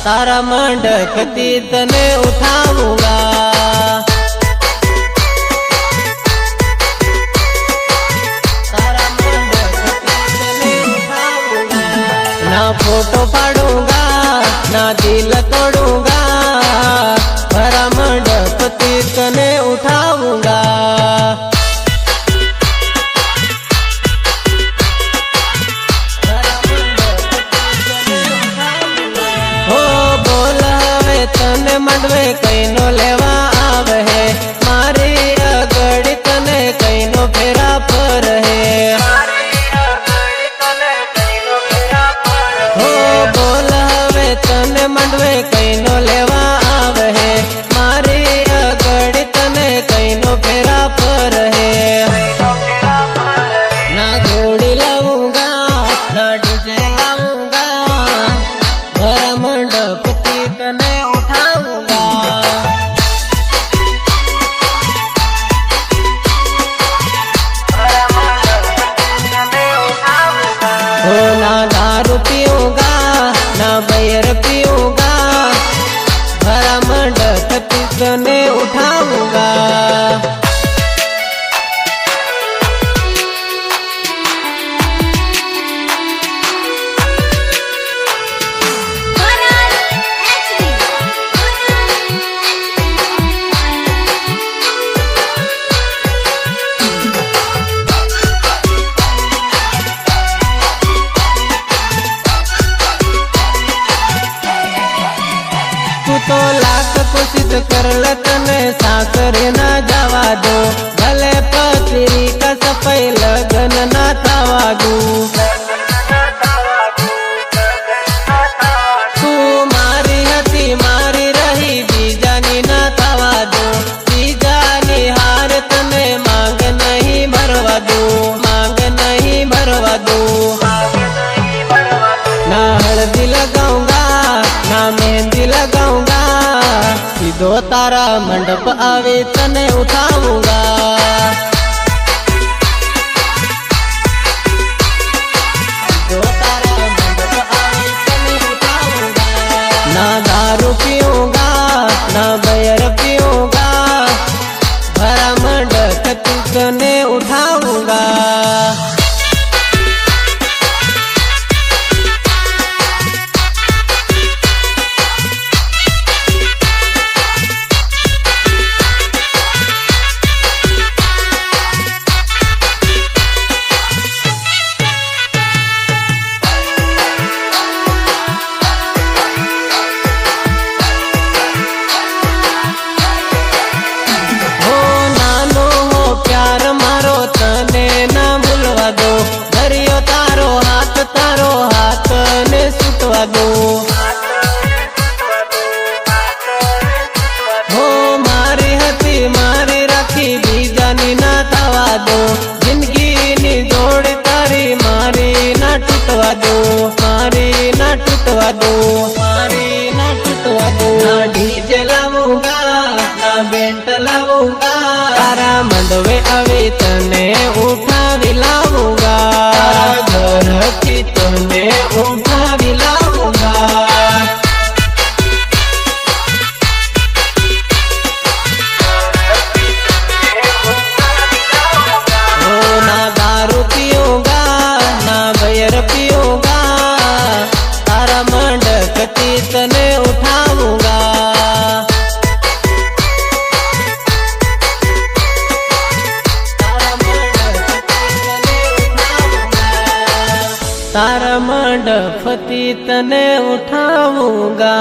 तारा मंडपती तने उठाऊंगा। तारा मंडपती तने उठाऊंगा। ना फोटो फाड़ूंगा ना दिल तोड़ूंगा, भरा मंडपती तने उठाऊंगा। तने मंडवे कईनो लेवा आवे है, मारी अगड़ी तने कईनो फेरा पर है। हो बोल हवे तने मंडवे कईनो लेवा आवे है, मारी अगड़ी तने कईनो फेरा पर है। ना घोड़ी लाऊंगा ना डीजे लाऊंगा, भरा मंडपती तने उठाऊंगा। हो ना दारू पीऊंगा ना बैर पीऊंगा, भरा मंडपती तने उठाऊंगा। तू तो लाख कोशिश कर ले तने साकर ना जावा दो, भले पत्री का सफाई लगन ना थावा दू। तू मारी हती मारी रही बीजानी ना थावा दो, बीजानी हार तने मांग नहीं भरवा दो, मांग नहीं भरवा दो। ना हल्दी लगाऊंगा ना मेहंदी लगाऊंगा, सीधो तारा मंडप आवे तने उठाऊंगा। सीधो तारा मंडप आवे तने उठाऊंगा। ना दारू पीऊंगा ना बैर पीऊंगा, भरा मंडप तने उठाऊंगा। तारो हाथ ने सुतवा दो, हो मारी हती मारी रखी बीजानी ना थावा दो, जिंदगी नी जोड़ तारी मारी ना टूटवा दो, मारी ना टूटवा दो, मारी ना टूटवा दो। ना डीजे लाऊंगा ना बेंट लाऊंगा, तारा मंडवे आवे तने उठावी लाऊंगा। घर की तने उठावी लाऊंगा। हो ना दारू पीऊंगा ना बैर पीऊंगा, तारा मंडपती तने उठाऊंगा। तारा मंडपती तने उठाऊंगा।